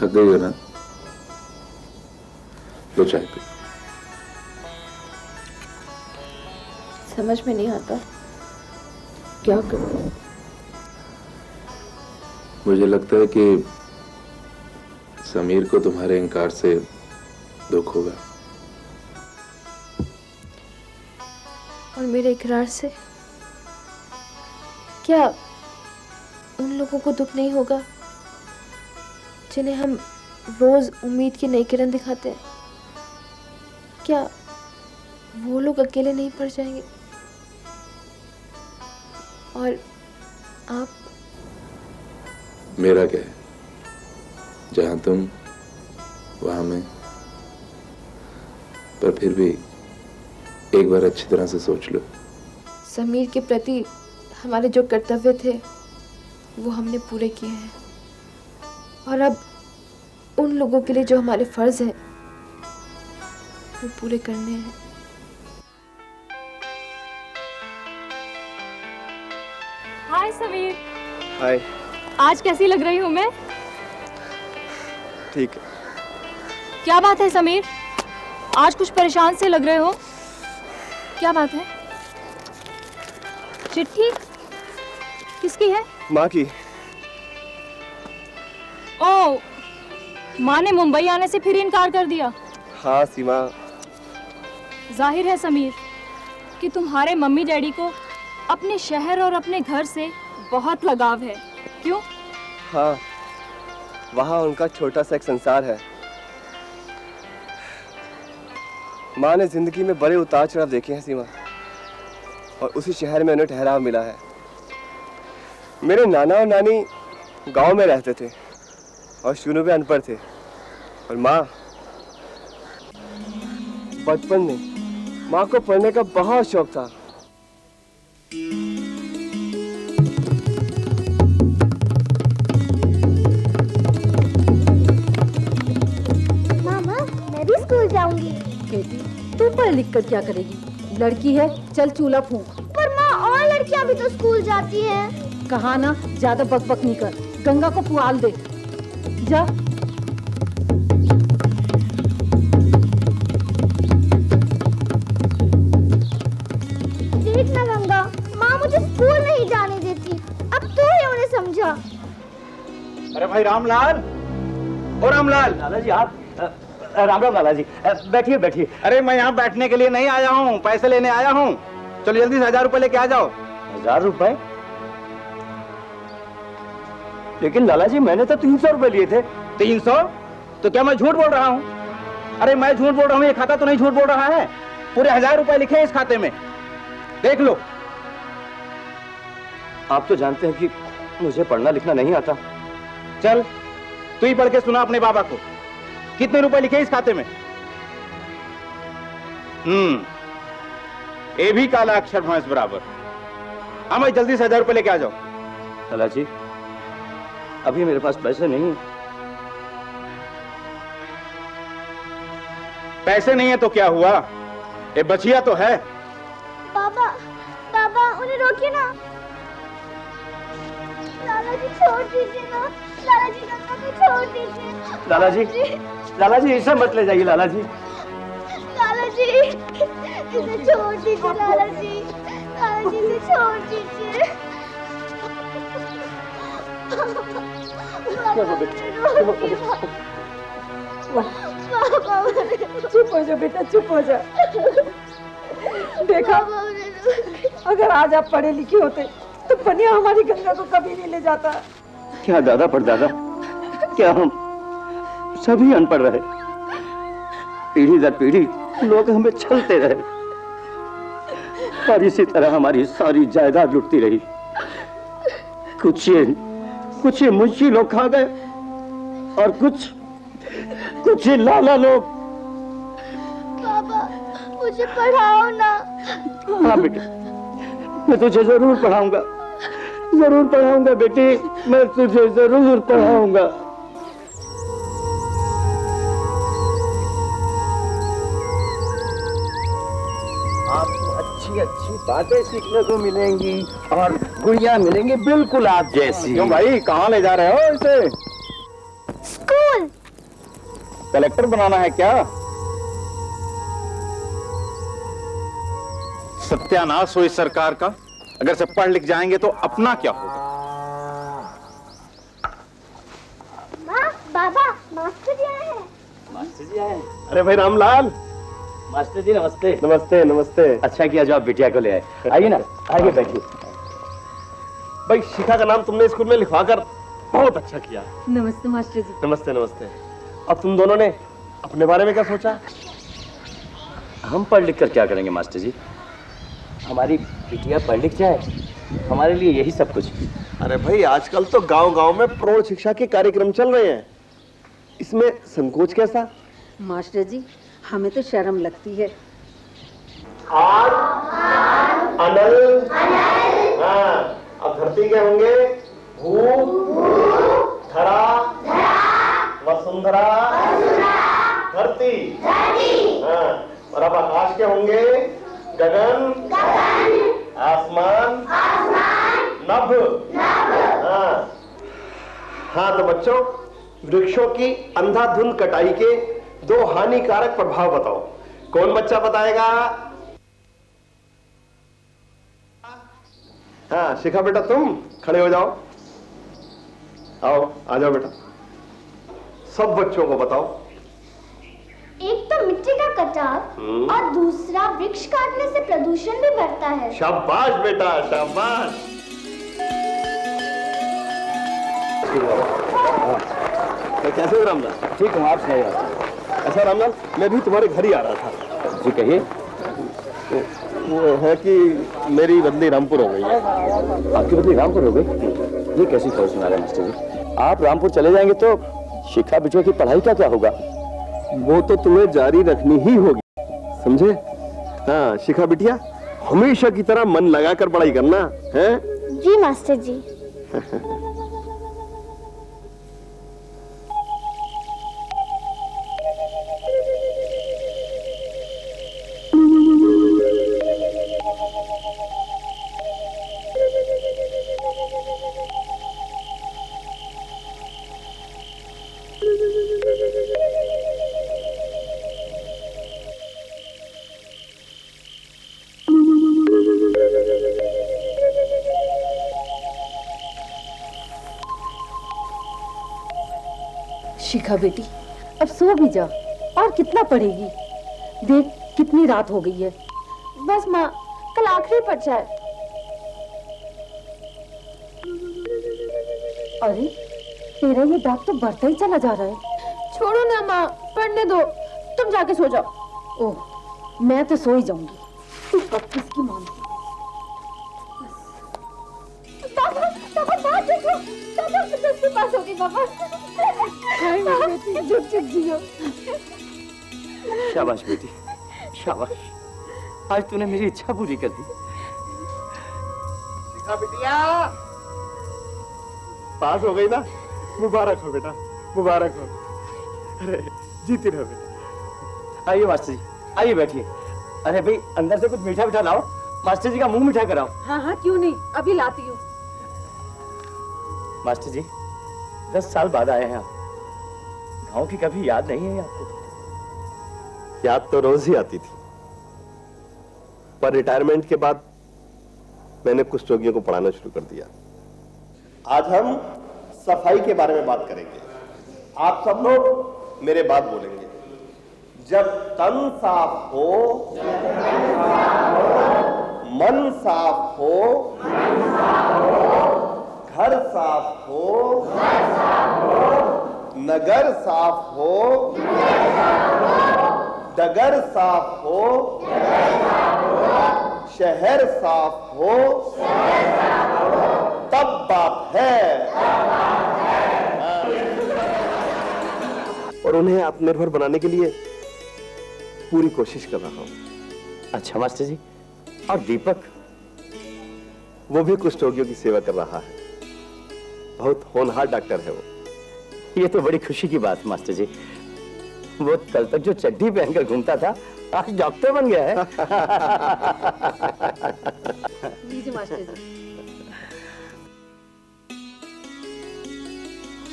थक गई हो ना? लो चाय पी। समझ में नहीं आता क्या करूं। मुझे लगता है कि समीर को तुम्हारे इनकार से दुख होगा। और मेरे इकरार से क्या उन लोगों को दुख नहीं होगा जिन्हें हम रोज उम्मीद की नई किरण दिखाते हैं? क्या वो लोग अकेले नहीं पड़ जाएंगे? और आप? मेरा क्या है, जहां तुम वहां मैं। पर फिर भी एक बार अच्छी तरह से सोच लो। समीर के प्रति हमारे जो कर्तव्य थे वो हमने पूरे किए हैं, और अब उन लोगों के लिए जो हमारे फर्ज हैं वो पूरे करने हैं। हाय समीर। हाय। आज कैसी लग रही हूँ मैं? ठीक है। क्या बात है समीर, आज कुछ परेशान से लग रहे हो, क्या बात है? चिट्ठी किसकी है? माँ की। ओह, माँ ने मुंबई आने से फिर इनकार कर दिया? हाँ सीमा। जाहिर है समीर कि तुम्हारे मम्मी डैडी को अपने शहर और अपने घर से बहुत लगाव है, क्यों? हाँ, वहाँ उनका छोटा सा एक संसार है। माँ ने जिंदगी में बड़े उतार चढ़ाव देखे हैं सीमा, और उसी शहर में उन्हें ठहराव मिला है। मेरे नाना और नानी गांव में रहते थे और शुरू में अनपढ़ थे, और माँ बचपन में माँ को पढ़ने का बहुत शौक था। मामा, मैं भी स्कूल जाऊंगी। बेटी, तू पढ़ लिख कर क्या करेगी? लड़की है, चल चूल्हा फूंक। पर माँ, और लड़कियां भी तो स्कूल जाती हैं। कहा ना, ज्यादा बकबक नहीं कर। गंगा को पुआल दे, जा। देख ना गंगा, माँ मुझे स्कूल नहीं जाने देती। अब तू ही उन्हें समझा। अरे भाई रामलाल, ओ रामलाल। लाला जी आप? राम राम लाला जी, बैठिए बैठिए। अरे मैं यहाँ बैठने के लिए नहीं आया हूँ, पैसे लेने आया हूँ। चलो जल्दी से 1000 रुपए लेके आ जाओ। 1000 रुपए? लेकिन लाला जी मैंने तो 300 रुपए लिए थे। 300? तो क्या मैं झूठ बोल रहा हूँ? अरे मैं झूठ बोल रहा हूँ, ये खाता तो नहीं झूठ बोल रहा है। पूरे 1000 रुपए लिखे हैं इस खाते में, देख लो। आप तो जानते हैं कि मुझे पढ़ना लिखना नहीं आता। चल तू ही पढ़ के सुना अपने बाबा को, कितने रुपए लिखे इस खाते में? ए भी काला अक्षर भैंस बराबर। हाँ भाई जल्दी से 1000 रुपए लेके आ जाओ। लाला जी अभी मेरे पास पैसे नहीं। पैसे नहीं है तो क्या हुआ, ये बचिया तो है। पापा, पापा उन्हें रोकिए ना। लाला जी छोड़ दीजिए ना। लाला जी गंगा को छोड़ दीजिए। लाला जी इसे मत ले जाइए लाला जी। लाला जी इसे छोड़ दीजिए। लाला जी, लाला जी इसे छोड़ दीजिए। चुप हो जा बेटा, चुप हो जा। देखा, अगर आज आप पढ़े लिखे होते तो पनिया हमारी गंगा को कभी नहीं ले जाता। क्या दादा परदादा, क्या हम सभी अनपढ़ रहे? पीढ़ी दर पीढ़ी लोग हमें छलते रहे, और इसी तरह हमारी सारी जायदाद लुटती रही। कुछ ये मुंशी लोग खा गए, और कुछ ये लाला लोग। पापा मुझे पढ़ाओ ना। हाँ बेटे, मैं तुझे जरूर पढ़ाऊंगा, जरूर पढ़ाऊंगा बेटी, मैं तुझे जरूर पढ़ाऊंगा। आपको अच्छी अच्छी बातें सीखने को मिलेंगी और गुड़िया मिलेंगी बिल्कुल आप जैसी। क्यों भाई, कहाँ ले जा रहे हो इसे? स्कूल। कलेक्टर बनाना है क्या? सत्यानाश हो इस सरकार का। अगर सब पढ़ लिख जाएंगे तो अपना क्या होगा? माँ, बाबा, मास्टर जी आए हैं। मास्टर जी आए? अरे भाई रामलाल। मास्टर जी नमस्ते। नमस्ते नमस्ते। अच्छा किया जो आप बिटिया को ले आए। आइए ना, आइए बैठिए। भाई शिखा का नाम तुमने स्कूल में लिखवाकर बहुत अच्छा किया। नमस्ते मास्टर जी। नमस्ते नमस्ते। अब तुम दोनों ने अपने बारे में क्या सोचा? हम पढ़ लिख कर क्या करेंगे मास्टर जी? हमारी बिटिया पढ़ लिख जाए, हमारे लिए यही सब कुछ। अरे भाई आजकल तो गांव-गांव में प्रौढ़ शिक्षा के कार्यक्रम चल रहे हैं, इसमें संकोच कैसा? मास्टर जी हमें तो शर्म लगती है। आज अनल हाँ, अब धरती के होंगे भू, धरा, वसुंधरा, धरती हाँ, और अब आकाश के होंगे गगन, आसमान, नभ हाँ। हाँ तो बच्चों, वृक्षों की अंधाधुंध कटाई के 2 हानिकारक प्रभाव बताओ। कौन बच्चा बताएगा? हाँ शिखा बेटा तुम खड़े हो जाओ। आओ आ जाओ बेटा। सब बच्चों को बताओ। एक तो मिट्टी का कटाव और दूसरा वृक्ष काटने से प्रदूषण भी बढ़ता है। शाबाश बेटा शाबाश। कैसे हो रामलाल? ठीक हूँ, आप सुनाइए। अच्छा रामलाल, मैं भी तुम्हारे घर ही आ रहा था। जी कहिए। वो है कि मेरी बदली रामपुर हो गई है। आपकी बदली रामपुर हो गई? ये कैसी खबर सुना रहे हैं मास्टर जी? आप रामपुर चले जाएंगे तो शिखा बिटिया की पढ़ाई का क्या होगा? वो तो तुम्हें जारी रखनी ही होगी, समझे? हाँ शिखा बिटिया, हमेशा की तरह मन लगाकर पढ़ाई करना है। जी मास्टर जी। शिखा बेटी अब सो भी जा, और कितना पढ़ेगी? देख कितनी रात हो गई है। बस माँ, कल आखिरी पर्चा है। अरे तेरा ये दाग तो बढ़ता ही चला जा रहा है। छोड़ो ना माँ, पढ़ने दो, तुम जाके सो जाओ। ओह मैं तो सो ही जाऊंगी, तू कब किसकी मानती? पापा, पापा बात देखो, पापा सबसे पास हो गई पापा। हाय मेरी बेटी, झुक झुक जियो। शाबाश बेटी, शाबाश। आज तूने मेरी इच्छा पूरी कर दी। शिखा बिटिया पास हो गई ना? मुबारक हो बेटा, मुबारक हो। अरे जीती रहो बेटा। आइए मास्टर जी, आइए बैठिए। अरे भाई अंदर से कुछ मीठा मीठा लाओ, मास्टर जी का मुंह मीठा कराओ। हाँ हाँ क्यों नहीं, अभी लाती हूँ। मास्टर जी 10 साल बाद आए हैं आप, गांव की कभी याद नहीं है आपको? याद तो रोज ही आती थी, पर रिटायरमेंट के बाद मैंने कुछ रोगियों को पढ़ाना शुरू कर दिया। आज हम सफाई के बारे में बात करेंगे। आप सब लोग मेरे बात बोलेंगे। जब तन साफ हो, मन साफ हो, घर साफ हो, नगर साफ हो, डगर साफ हो, शहर साफ हो, तब बात है। और उन्हें आत्मनिर्भर बनाने के लिए पूरी कोशिश कर रहा हूं। अच्छा मास्टर जी, और दीपक? वो भी कुष्ठ रोगियों की सेवा कर रहा है, बहुत होनहार डॉक्टर है वो। ये तो बड़ी खुशी की बात मास्टर जी। वो कल तक जो चड्डी पहनकर घूमता था आज डॉक्टर बन गया है। लीजिए मास्टर जी।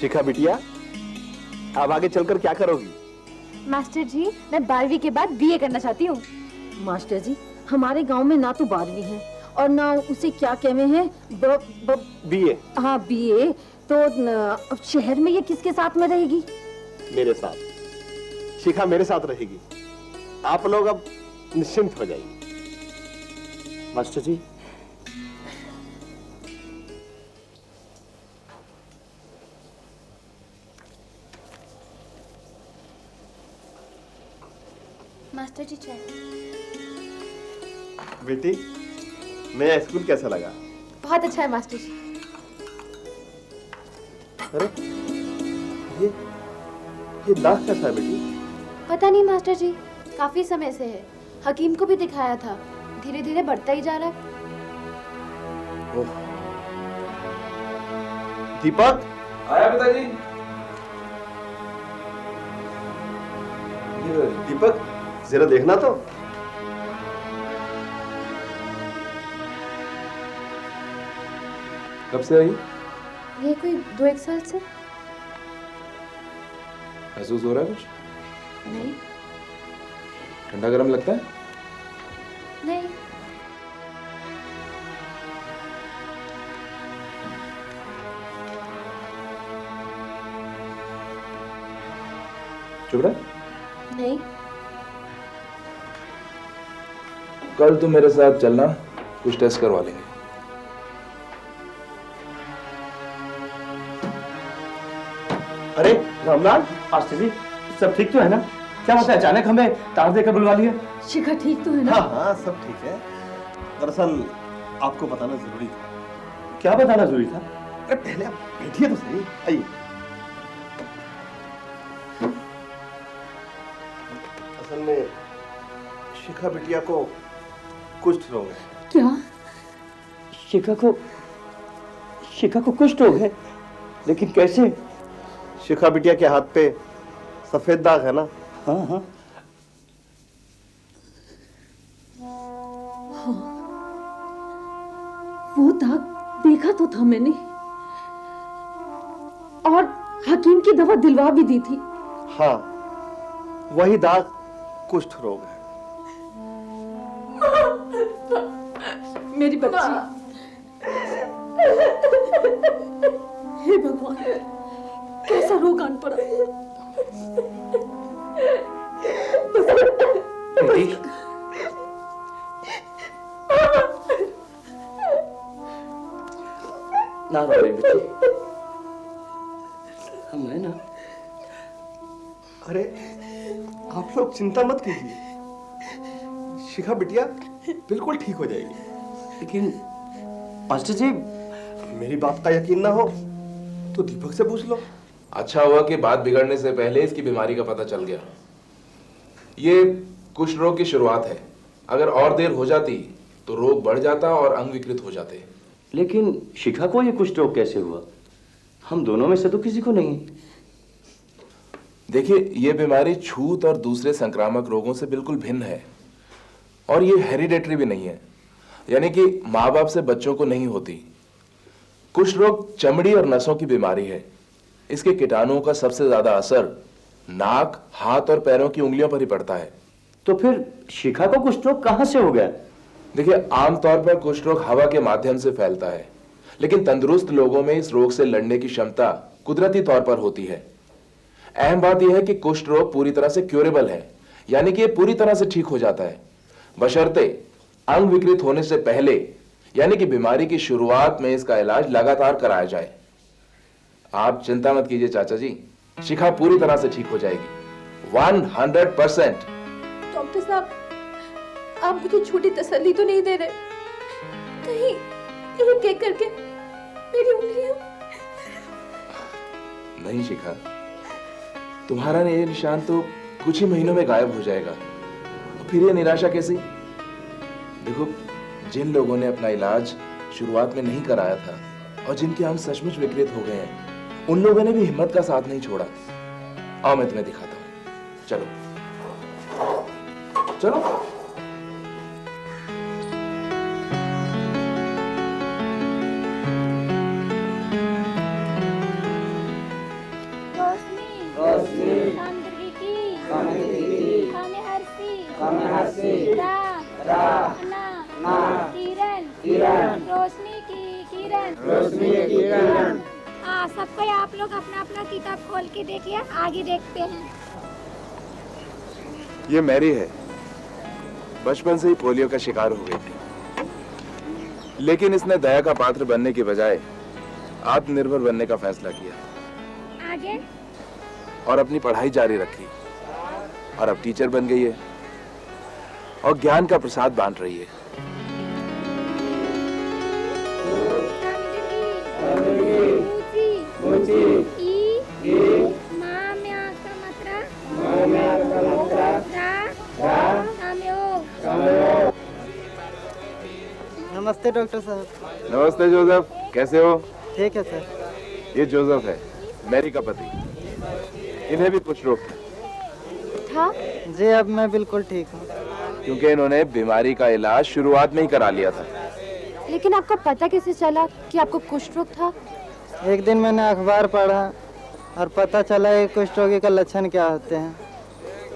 शिखा बिटिया, अब आगे चलकर क्या करोगी? मास्टर जी, मैं 12वीं के बाद बीए करना चाहती हूँ। मास्टर जी, हमारे गांव में ना तो 12वीं है और ना उसे क्या कहते हैं बीए। हाँ बीए। तो अब शहर में ये किसके साथ में रहेगी? मेरे साथ। शिखा मेरे साथ रहेगी। आप लोग अब निश्चिंत हो जाइए। मास्टर जी, मास्टर जी चाय। बेटी, नया स्कूल कैसा लगा? बहुत अच्छा है मास्टर जी। अरे ये दाग कैसा है बेटी? पता नहीं मास्टर जी, काफी समय से है। हकीम को भी दिखाया था, धीरे धीरे बढ़ता ही जा रहा है। दीपक, आया पिताजी। दीपक जरा देखना तो। कब से आई? ये कोई 2-1 साल से। महसूस हो रहा है कुछ? नहीं ठंडा गरम लगता है? नहीं। चुप रहा? नहीं। कल तुम मेरे साथ चलना, कुछ टेस्ट करवा लेंगे। अरे रामलाल, मास्टर जी, सब ठीक तो है ना? क्या बात है, अचानक हमें तार देकर बुलवा लिया? शिखा ठीक तो है ना? हाँ हाँ सब ठीक है। दरअसल आपको बताना जरूरी था। क्या बताना जरूरी था? अरे पहले आप बैठिए तो सही। आइए। असल में शिखा बिटिया को कुष्ठ रोग है। क्या? शिखा को कुष्ठ रोग है? लेकिन कैसे? शिखा बिटिया के हाथ पे सफेद दाग है ना? हाँ हाँ। वो दाग देखा तो था मैंने, और हकीम की दवा दिलवा भी दी थी। हाँ, वही दाग कुष्ठ रोग है। मेरी बच्ची। हे भगवान, कैसा रोग आन पड़ा। बेटी, ना रो रही बेटी, हम है ना। अरे आप लोग चिंता मत कीजिए, शिखा बिटिया बिल्कुल ठीक हो जाएगी। लेकिन मास्टर जी, मेरी बात का यकीन ना हो तो दीपक से पूछ लो। अच्छा हुआ कि बात बिगड़ने से पहले इसकी बीमारी का पता चल गया। ये कुष्ठ रोग की शुरुआत है। अगर और देर हो जाती तो रोग बढ़ जाता और अंग विकृत हो जाते। लेकिन शिखा को ये कुष्ठ रोग कैसे हुआ? हम दोनों में से तो किसी को नहीं। देखिए, ये बीमारी छूत और दूसरे संक्रामक रोगों से बिल्कुल भिन्न है, और ये हेरिडेटरी भी नहीं है, यानी कि माँ बाप से बच्चों को नहीं होती। कुष्ठ रोग चमड़ी और नसों की बीमारी है। इसके कीटाणुओं का सबसे ज्यादा असर नाक, हाथ और पैरों की उंगलियों पर ही पड़ता है। तो फिर शिखा को कुष्ठ रोग कहां से हो गया? देखिए, आमतौर पर कुष्ठ रोग हवा के माध्यम से फैलता है, लेकिन तंदुरुस्त लोगों में इस रोग से लड़ने की क्षमता कुदरती तौर पर होती है। अहम बात यह है कि कुष्ठ रोग पूरी तरह से क्यूरेबल है, यानी कि यह पूरी तरह से ठीक हो जाता है, बशर्ते अंग विकृत होने से पहले, यानी कि बीमारी की शुरुआत में इसका इलाज लगातार कराया जाए। आप चिंता मत कीजिए चाचा जी, शिखा पूरी तरह से ठीक हो जाएगी, 100%। डॉक्टर साहब, आप मुझे छोटी तसल्ली तो नहीं दे रहे? कहीं एक एक करके मेरी उंगलियां। नहीं शिखा, तुम्हारा ये निशान तो कुछ ही महीनों में गायब हो जाएगा। फिर ये निराशा कैसी? देखो, जिन लोगों ने अपना इलाज शुरुआत में नहीं कराया था और जिनके अंग सचमुच विकृत हो गए हैं, उन लोगों ने भी हिम्मत का साथ नहीं छोड़ा। आओ मैं तुम्हें दिखाता हूं। चलो चलो। रोशनी, रोशनी, किरण। हाँ, सबको आप लोग अपना अपना किताब खोल के देखिए, आगे देखते हैं। ये मैरी है, बचपन से ही पोलियो का शिकार हो गई थी, लेकिन इसने दया का पात्र बनने के बजाय आत्मनिर्भर बनने का फैसला किया। आगे? और अपनी पढ़ाई जारी रखी और अब टीचर बन गई है और ज्ञान का प्रसाद बांट रही है। नमस्ते डॉक्टर साहब। नमस्ते जोसेफ, कैसे हो? ठीक है सर। ये जोसेफ है, मैरी का पति। इन्हें भी कुछ रोग था? जी अब मैं बिल्कुल ठीक हूँ। क्योंकि इन्होंने बीमारी का इलाज शुरुआत में ही करा लिया था। लेकिन आपको पता कैसे चला कि आपको कुष्ठ रोग था? एक दिन मैंने अखबार पढ़ा और पता चला कि कुष्ठ रोगी का लक्षण क्या होते हैं,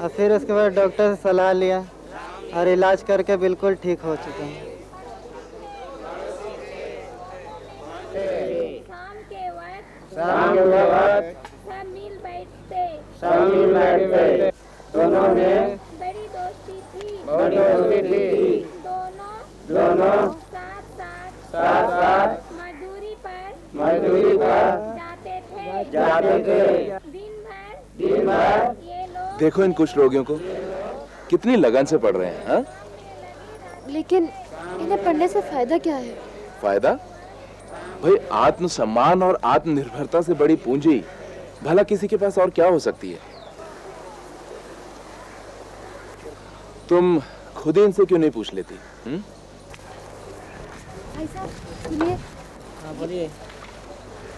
और फिर उसके बाद डॉक्टर से सलाह लिया और इलाज करके बिल्कुल ठीक हो चुके हैं। शाम के वक्त सब मिल बैठते, दोनों में बड़ी दोस्ती थी, दोनों साथ मजदूरी पर जाते थे दिन भर। देखो इन कुछ रोगियों को, कितनी लगन से पढ़ रहे हैं। हाँ? लेकिन इन्हें पढ़ने से फायदा क्या है? फायदा? भाई आत्मसम्मान और आत्मनिर्भरता से बड़ी पूंजी भला किसी के पास और क्या हो सकती है? तुम खुद ही इनसे क्यों नहीं पूछ लेती? भाई साहब सुनिए। हाँ बोलिए।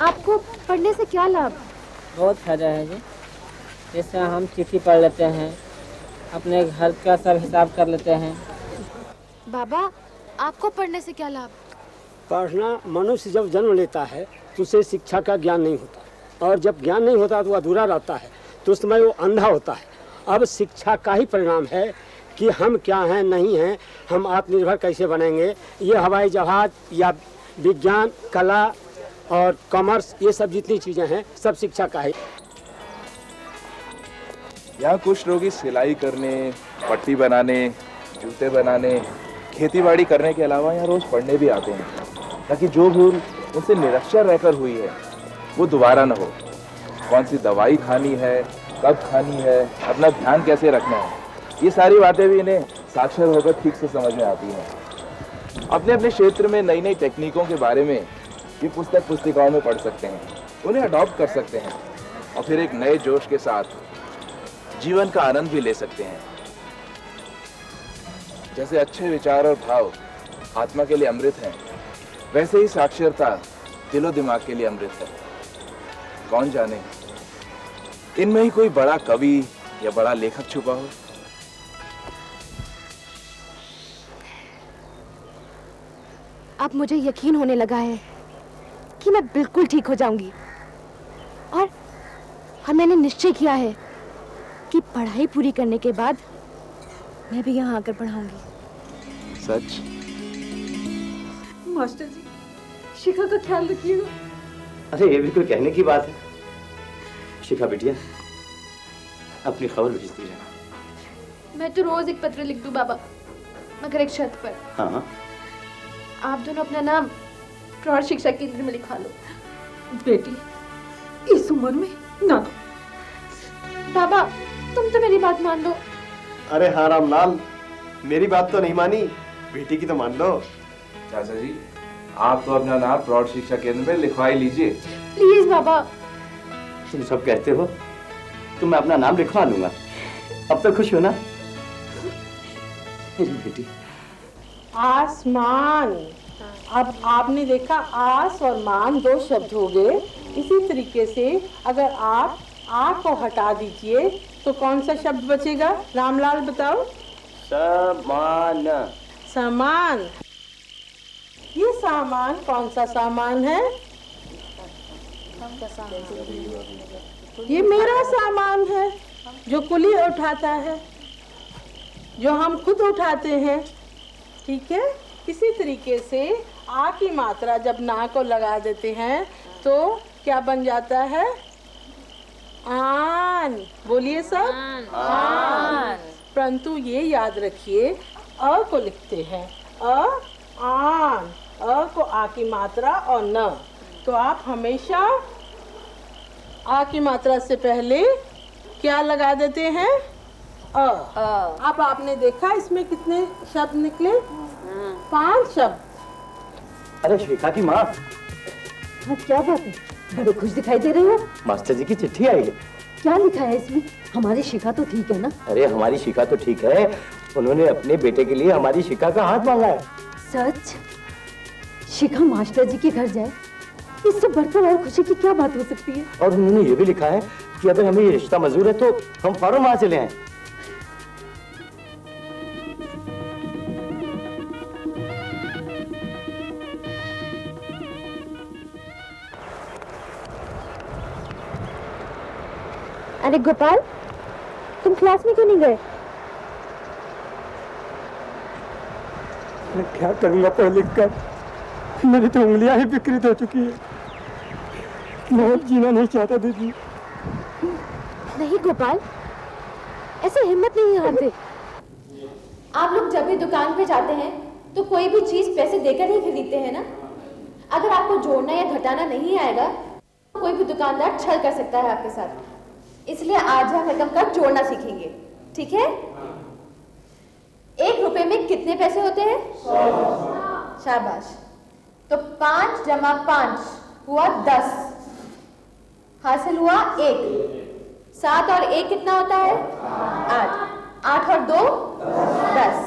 आपको पढ़ने से क्या लाभ? बहुत फायदा है जी। जैसे हम चिट्ठी पढ़ लेते हैं, अपने घर का सब हिसाब कर लेते हैं। बाबा आपको पढ़ने से क्या लाभ? पढ़ना, मनुष्य जब जन्म लेता है तो उसे शिक्षा का ज्ञान नहीं होता, और जब ज्ञान नहीं होता तो वह अधूरा रहता है, तो उस समय वो अंधा होता है। अब शिक्षा का ही परिणाम है कि हम क्या हैं, नहीं हैं, हम आत्मनिर्भर कैसे बनेंगे। ये हवाई जहाज या विज्ञान, कला और कॉमर्स, ये सब जितनी चीज़ें हैं सब शिक्षा का है। यहाँ कुछ रोगी सिलाई करने, पट्टी बनाने, जूते बनाने, खेतीबाड़ी करने के अलावा यहाँ रोज पढ़ने भी आते हैं, ताकि जो भूल उनसे निरक्षर रहकर हुई है वो दोबारा न हो। कौन सी दवाई खानी है, कब खानी है, अपना ध्यान कैसे रखना है, ये सारी बातें भी इन्हें साक्षर होकर ठीक से समझ में आती हैं। अपने अपने क्षेत्र में नई नई टेक्निकों के बारे में ये पुस्तिकाओं में पढ़ सकते हैं, उन्हें अडॉप्ट कर सकते हैं और फिर एक नए जोश के साथ जीवन का आनंद भी ले सकते हैं। जैसे अच्छे विचार और भाव आत्मा के लिए अमृत हैं, वैसे ही साक्षरता दिलो दिमाग के लिए अमृत है। कौन जाने इनमें ही कोई बड़ा कवि या बड़ा लेखक छुपा हो। अब मुझे यकीन होने लगा है कि मैं बिल्कुल ठीक हो जाऊंगी, और मैंने निश्चय किया है कि पढ़ाई पूरी करने के बाद मैं भी यहाँ आकर पढ़ाऊंगी। सच? मास्टर जी, शिखा का ख्याल रखिएगा। अरे ये भी कोई कहने की बात है। शिखा बिटिया, अपनी खबर भेजती रहना। मैं तो रोज एक पत्र लिख दूं बाबा, मगर एक शर्त पर। हाँ। आप दोनों अपना नाम प्रौढ़ शिक्षा केंद्र में लिखवा लो। बेटी, इस उम्र में ना। बाबा तुम तो मेरी बात मान लो। अरे हाँ रामलाल, मेरी बात तो नहीं मानी, बेटी की तो मान लो। चाचा जी, आप तो अपना नाम प्रौढ़ शिक्षा केंद्र में लिखवा ही लीजिए। प्लीज बाबा। तुम सब कहते हो तो मैं अपना नाम लिखवा लूंगा। अब तो खुश हो ना बेटी? आसमान, अब आपने देखा आस और मान दो शब्द हो गए। इसी तरीके से अगर आप आ को हटा दीजिए तो कौन सा शब्द बचेगा? रामलाल बताओ। समान। सामान। ये सामान कौन सा सामान है? ये मेरा सामान है जो कुली उठाता है, जो हम खुद उठाते हैं, ठीक है। इसी तरीके से आ की मात्रा जब ना को लगा देते हैं तो क्या बन जाता है? आन। बोलिए सब, आन। परंतु ये याद रखिए, अ को लिखते हैं आन, अ को आ की मात्रा और न, तो आप हमेशा आ की मात्रा से पहले क्या लगा देते हैं? अ। अब आपने देखा इसमें कितने शब्द निकले? 5 शब्द। अरे शिखा की माँ, क्या बात है, बड़े खुश दिखाई दे रहे हो। मास्टर जी की चिट्ठी आई है। क्या लिखा है इसमें? हमारी शिखा तो ठीक है ना? अरे हमारी शिखा तो ठीक है, उन्होंने अपने बेटे के लिए हमारी शिखा का हाथ मांगा है। सच? शिखा मास्टर जी के घर जाए, इससे बढ़कर और खुशी की क्या बात हो सकती है? और उन्होंने ये भी लिखा है कि अगर हमें ये रिश्ता मंजूर है तो हम फौरन वहां चले आए। अरे गोपाल, तुम क्लास में क्यों नहीं गए? मैं क्या करूंगा पढ़ लिख कर, मेरी तो उंगलियां ही विकृत हो चुकी है। मैं अब जीना नहीं चाहता दीदी। नहीं गोपाल, ऐसे हिम्मत नहीं हारते। आप लोग जब भी दुकान पे जाते हैं तो कोई भी चीज पैसे देकर ही खरीदते हैं ना। अगर आपको जोड़ना या घटाना नहीं आएगा तो कोई भी दुकानदार छल कर सकता है आपके साथ। इसलिए आज हम रकम का जोड़ना सीखेंगे, ठीक है? 1 रुपए में कितने पैसे होते हैं? 100। शाबाश। तो 5 जमा 5 हुआ 10, हासिल हुआ 1। 7 और 1 कितना होता है? 8। 8 और 2 10।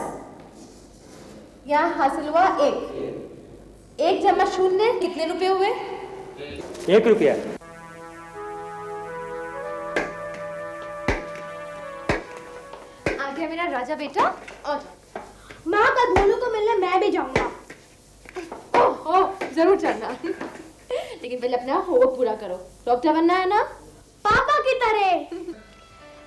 यहाँ हासिल हुआ 1। 1 जमा 0 कितने रुपए हुए? 1 रुपया। आ गया मेरा राजा बेटा। और माँ का धोनू को मिलने मैं भी जाऊंगा। ओहो, जरूर चलना। लेकिन पहले अपना होमवर्क पूरा करो। डॉक्टर बनना है ना? पापा की तरह।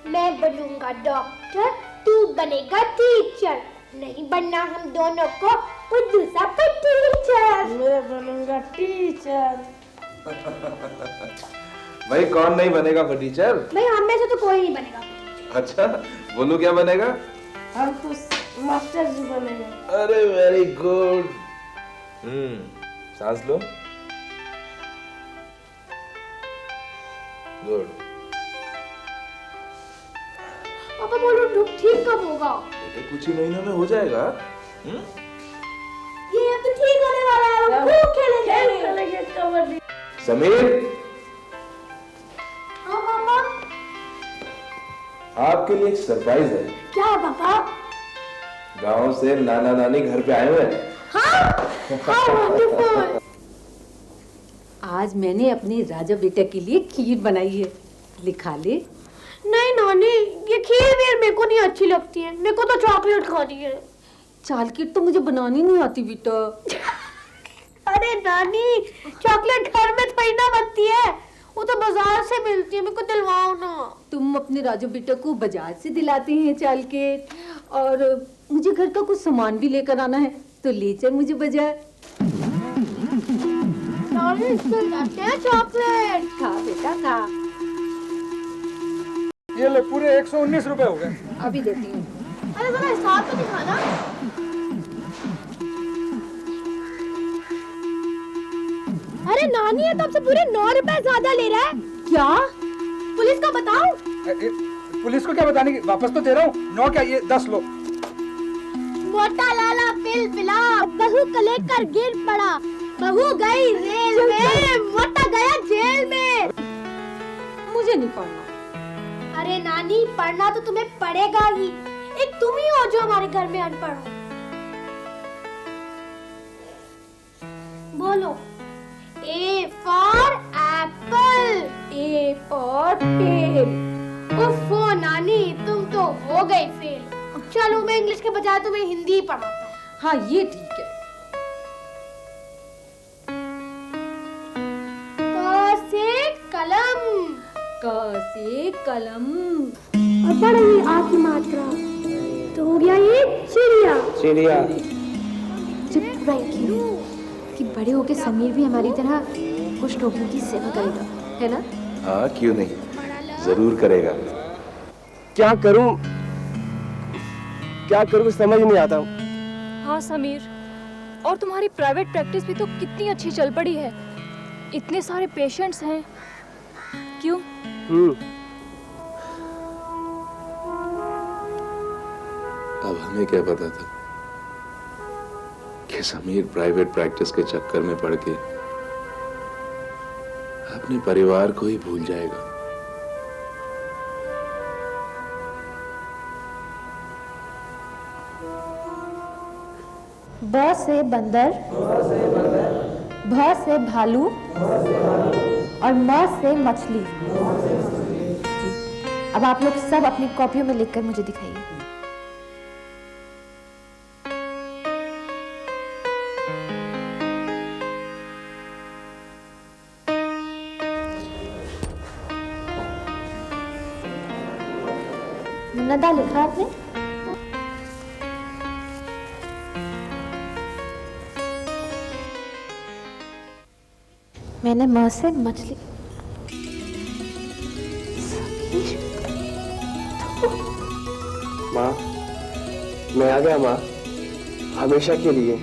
मैं बनूंगा डॉक्टर, तू बनेगा टीचर। नहीं बनना हम दोनों को बुद्धू सा टीचर। मैं बनूंगा टीचर। भाई कौन नहीं बनेगा टीचर? भाई हम में से तो कोई नहीं बनेगा। अच्छा, बोलू क्या बनेगा? हम तो मास्टर जी बनेंगे। अरे वेरी गुड। सांस लो। गुड। पापा बोलो ठीक कब होगा? बेटे कुछ ही महीनों में हो जाएगा। ये अब तो ठीक होने वाला है। खूब खेलेंगे कबड्डी। समीर, हाँ पापा। आपके लिए एक सरप्राइज है। क्या पापा? गांव से नाना नानी घर पे आए हुए हैं। आज मैंने अपने राजा बेटा के लिए खीर बनाई है, लिखा ले। नहीं नानी, ये खीर मेरे को नहीं अच्छी लगती है। मेरे को तो चॉकलेट खानी है। चॉकलेट तो मुझे बनानी नहीं आती बेटा। अरे नानी, चॉकलेट घर में थोड़ी ना बनती है, वो तो बाजार से मिलती है। मेरे को दिलवाओ ना। तुम अपने राजा बेटा को बाजार से दिलाते हैं चॉकलेट, और मुझे घर का कुछ सामान भी लेकर आना है, तो ले चल मुझे बाजार। चॉकलेट खा बेटा खा। ये लो, पूरे 119 रुपए हो गए। अभी देती हूँ। अरे जरा हिसाब तो दिखाना। अरे नानी, ये तो आपसे पूरे 9 रुपए ज्यादा ले रहा है। क्या? पुलिस को बताओ। पुलिस को क्या बताने की, वापस तो दे रहा हूँ। 9 क्या, ये 10 लो। मोटा लाला पिला, बहू को लेकर गिर पड़ा, बहू गई रेल में, मोटा गया जेल में। मुझे नहीं पढ़ना। अरे नानी, पढ़ना तो तुम्हें पड़ेगा ही। एक तुम ही हो जो हमारे घर में अनपढ़ हो। बोलो। A for apple, A for पेड़। उफ़ो नानी, तुम तो हो गई फेल। चलो मैं इंग्लिश के बजाय तुम्हें हिंदी ही पढ़ाता हूँ। हाँ ये ठीक है। क से कलम, क से कलम। और पढ़िए आ की मात्रा। तो हो गया ये चिड़िया। चिड़िया जब पूरा यकीन है कि बड़े होके समीर भी हमारी तरह कुछ लोगों की सेवा करेगा, है ना? हाँ, क्यों नहीं, जरूर करेगा। क्या करूं समझ नहीं आता। हाँ समीर, और तुम्हारी प्राइवेट प्रैक्टिस भी तो कितनी अच्छी चल पड़ी है। इतने सारे पेशेंट्स हैं। क्यों? अब हमें क्या पता था कि समीर प्राइवेट प्रैक्टिस के चक्कर में पड़ के अपने परिवार को ही भूल जाएगा। ब से बंदर, भ से भालू और म से मछली। अब आप लोग सब अपनी कॉपियों में लिखकर मुझे दिखाइए। मुन्नदा लिखा आपने? मैंने म से मछली। माँ, मैं आ गया माँ, हमेशा के लिए।